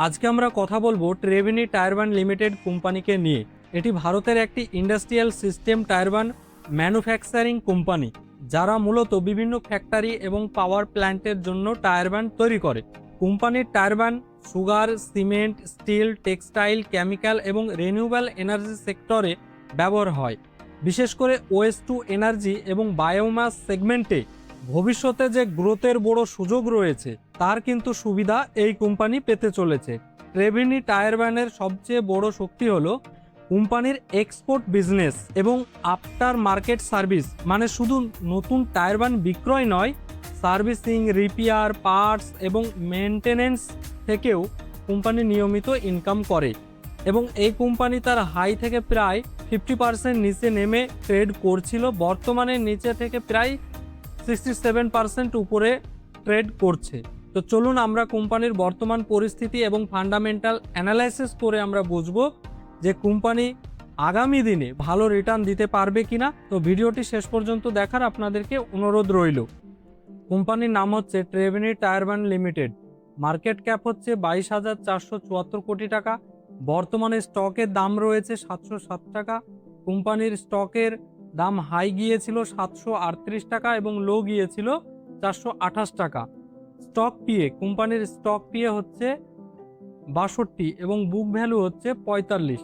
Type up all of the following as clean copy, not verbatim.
আজকে আমরা কথা বলবো ট্রেভেনি টায়ারবান লিমিটেড কোম্পানিকে নিয়ে। এটি ভারতের একটি ইন্ডাস্ট্রিয়াল সিস্টেম টায়ারবান ম্যানুফ্যাকচারিং কোম্পানি, যারা মূলত বিভিন্ন ফ্যাক্টরি এবং পাওয়ার প্ল্যান্টের জন্য টায়ারবান তৈরি করে। কোম্পানির টায়ারবান sugar, cement, steel, textile, chemical এবং রিনিউয়েবল এনার্জি সেক্টরে ব্যবহার হয়। বিশেষ করে ওয়েস্ট টু এনার্জি এবং বায়োমাস সেগমেন্টে ভবিষ্যতে যে গ্রোথের বড় সুযোগ রয়েছে তার কিন্তু সুবিধা এই কোম্পানি পেতে চলেছে। ট্রেভেনি টায়ারবানের সবচেয়ে বড় শক্তি হলো কোম্পানির এক্সপোর্ট বিজনেস এবং আফটার মার্কেট সার্ভিস, মানে শুধু নতুন টায়ারবান বিক্রয় নয়, সার্ভিসিং, রিপেয়ার, পার্টস এবং মেনটেনেন্স থেকেও কোম্পানি নিয়মিত ইনকাম করে। এবং এই কোম্পানি তার হাই থেকে প্রায় 50% নিচে নেমে ট্রেড করছিল, বর্তমানে নিচে থেকে প্রায় 67% উপরে ট্রেড করছে। তো চলুন আমরা কোম্পানির বর্তমান পরিস্থিতি এবং ফান্ডামেন্টাল অ্যানালাইসিস করে আমরা বুঝবো যে কোম্পানি আগামী দিনে ভালো রিটার্ন দিতে পারবে কিনা। তো ভিডিওটি শেষ পর্যন্ত দেখার আপনাদেরকে অনুরোধ রইল। কোম্পানির নাম হচ্ছে ট্রেভেনি টায়ারবান লিমিটেড। মার্কেট ক্যাপ হচ্ছে 22,474 কোটি টাকা। বর্তমানে স্টকের দাম রয়েছে 707 টাকা। কোম্পানির স্টকের দাম হাই গিয়েছিল 738 টাকা এবং লো গিয়েছিল 428 টাকা। স্টক পিএ, কোম্পানির স্টক পিএ হচ্ছে 62 এবং বুক ভ্যালু হচ্ছে 45।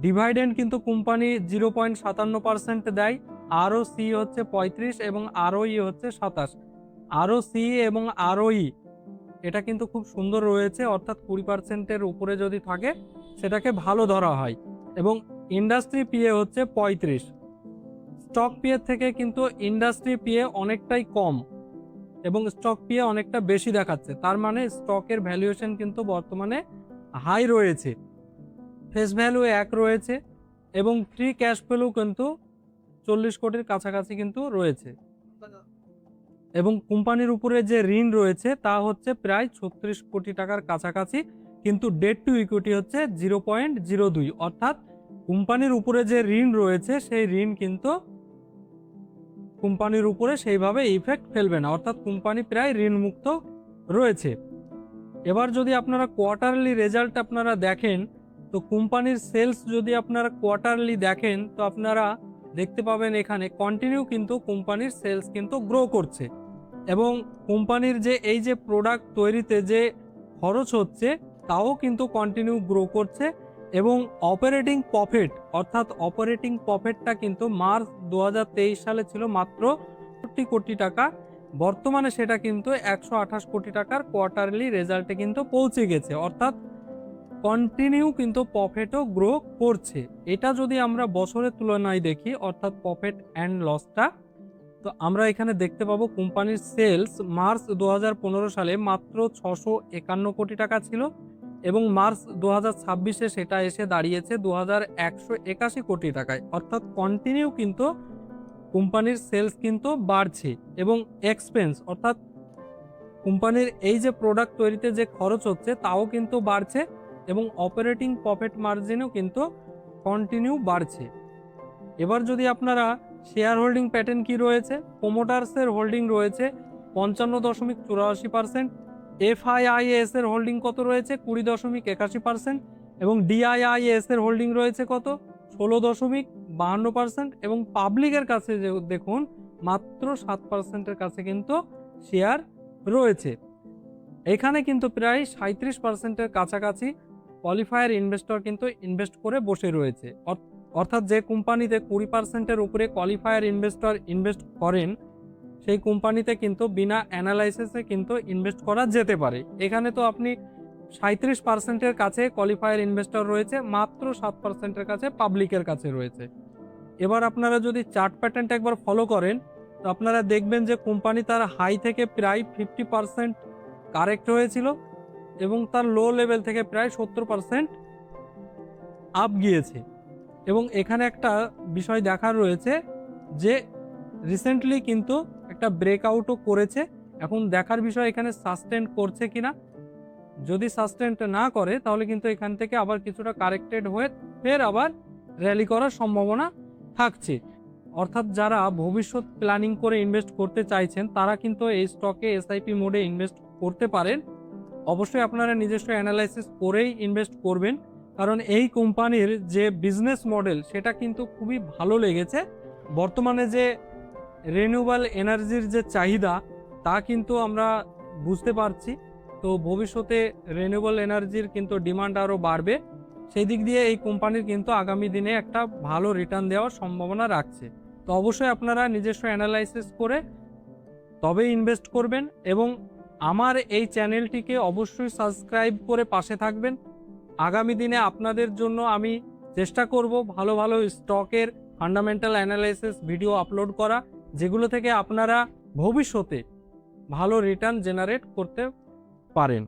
ডিভাইডেন্ড কিন্তু কোম্পানি 0.57% দেয়। আরওসি হচ্ছে 35 এবং আরওই হচ্ছে 27। আরওসি এবং আরওই এটা কিন্তু খুব সুন্দর রয়েছে, অর্থাৎ 20%-এর উপরে যদি থাকে সেটাকে ভালো ধরা হয়। এবং ইন্ডাস্ট্রি পিএ হচ্ছে 35। স্টক পিএ থেকে কিন্তু ইন্ডাস্ট্রি পিএ অনেকটাই কম এবং স্টক পিএ অনেকটা বেশি দেখাচ্ছে, তার মানে স্টকের ভ্যালুয়েশন কিন্তু বর্তমানে হাই রয়েছে। ফেস ভ্যালু 1 রয়েছে এবং ফ্রি ক্যাশ ফ্লো কিন্তু 40 কোটির কাছাকাছি কিন্তু রয়েছে। এবং কোম্পানির উপরে যে ঋণ রয়েছে তা হচ্ছে প্রায় 36 কোটি টাকার কাছাকাছি, কিন্তু ডেট টু ইকুইটি হচ্ছে 0.02, অর্থাৎ কোম্পানির উপরে যে ঋণ রয়েছে সেই ঋণ কিন্তু কোম্পানির উপরে সেইভাবে ইফেক্ট ফেলবে না, অর্থাৎ কোম্পানি প্রায় ঋণমুক্ত রয়েছে। এবার যদি আপনারা কোয়ার্টারলি রেজাল্ট আপনারা দেখেন, তো কোম্পানির সেলস যদি আপনারা কোয়ার্টারলি দেখেন তো আপনারা দেখতে পাবেন এখানে কন্টিনিউ কিন্তু কোম্পানির সেলস কিন্তু গ্রো করছে। এবং কোম্পানির যে এই যে প্রোডাক্ট তৈরিতে যে খরচ হচ্ছে তাও কিন্তু কন্টিনিউ গ্রো করছে। এবং অপারেটিং প্রফিট, অর্থাৎ অপারেটিং প্রফিটটা কিন্তু মার্চ 2023 সালে ছিল মাত্র 40 কোটি টাকা, বর্তমানে সেটা কিন্তু 128 কোটি টাকার কোয়ার্টারলি রেজাল্টে কিন্তু পৌঁছে গেছে, অর্থাৎ কন্টিনিউ কিন্তু প্রফিটও গ্রো করছে। এটা যদি আমরা বছরের তুলনায় দেখি, অর্থাৎ প্রফিট অ্যান্ড লসটা, তো আমরা এখানে দেখতে পাবো কোম্পানির সেলস মার্চ 2015 সালে মাত্র 651 কোটি টাকা ছিল এবং মার্চ 2026-এ সেটা এসে দাঁড়িয়েছে 2181 কোটি টাকায়, অর্থাৎ কন্টিনিউ কিন্তু কোম্পানির সেলস কিন্তু বাড়ছে। এবং এক্সপেন্স, অর্থাৎ কোম্পানির এই যে প্রোডাক্ট তৈরিতে যে খরচ হচ্ছে তাও কিন্তু বাড়ছে এবং অপারেটিং প্রফিট মার্জিনও কিন্তু কন্টিনিউ বাড়ছে। এবার যদি আপনারা শেয়ার হোল্ডিং প্যাটার্ন কি রয়েছে, প্রোমোটার্সের হোল্ডিং রয়েছে 55.84%, এফআইআইএস এর হোল্ডিং কত রয়েছে 20.81% এবং ডিআইআইএস এর হোল্ডিং রয়েছে কত 16.52% এবং পাবলিকের কাছে যে দেখুন মাত্র 7%-এর কাছে কিন্তু শেয়ার রয়েছে। এখানে কিন্তু প্রায় 37%-এর কাছাকাছি কোয়ালিফায়ার ইনভেস্টর কিন্তু ইনভেস্ট করে বসে রয়েছে, অর্থাৎ যে কোম্পানিতে 20%-এর উপরে কোয়ালিফায়ার ইনভেস্টর ইনভেস্ট করেন সেই কোম্পানিতে কিন্তু বিনা অ্যানালাইসিসে কিন্তু ইনভেস্ট করা যেতে পারে। এখানে তো আপনি 37%-এর কাছে কোয়ালিফায়ার ইনভেস্টর রয়েছে, মাত্র 7%-এর কাছে পাবলিকের কাছে রয়েছে। এবার আপনারা যদি চার্ট প্যাটার্নটা একবার ফলো করেন তো আপনারা দেখবেন যে কোম্পানি তার হাই থেকে প্রায় 50% কারেক্ট হয়েছিল এবং তার লো লেভেল থেকে প্রায় 70% আপ গিয়েছে। এবং এখানে একটা বিষয় দেখার রয়েছে যে রিসেন্টলি কিন্তু একটা ব্রেকআউটও করেছে। এখন দেখার বিষয় এখানে সাস্টেন করছে কিনা। যদি সাস্টেন না করে তাহলে কিন্তু এখান থেকে আবার কিছুটা কারেক্টেড হয়ে ফের আবার র্যালি করার সম্ভাবনা থাকছে। অর্থাৎ যারা ভবিষ্যৎ প্ল্যানিং করে ইনভেস্ট করতে চাইছেন তারা কিন্তু এই স্টকে এসআইপি মোডে ইনভেস্ট করতে পারেন। অবশ্যই আপনারা নিজস্ব অ্যানালাইসিস করেই ইনভেস্ট করবেন, কারণ এই কোম্পানির যে বিজনেস মডেল সেটা কিন্তু খুবই ভালো লেগেছে। বর্তমানে যে রিনিউয়েবল এনার্জির যে চাহিদা তা কিন্তু আমরা বুঝতে পারছি। তো ভবিষ্যতে রিনিউয়েবল এনার্জির কিন্তু ডিমান্ড আরও বাড়বে। সেই দিক দিয়ে এই কোম্পানির কিন্তু আগামী দিনে একটা ভালো রিটার্ন দেওয়ার সম্ভাবনা রাখছে। তো অবশ্যই আপনারা নিজস্ব অ্যানালাইসিস করে তবেই ইনভেস্ট করবেন এবং আমার এই চ্যানেলটিকে অবশ্যই সাবস্ক্রাইব করে পাশে থাকবেন। আগামী দিনে আপনাদের জন্য আমি চেষ্টা করব ভালো ভালো স্টকের ফান্ডামেন্টাল অ্যানালাইসিস ভিডিও আপলোড করা, যেগুলো থেকে আপনারা ভবিষ্যতে ভালো রিটার্ন জেনারেট করতে পারেন।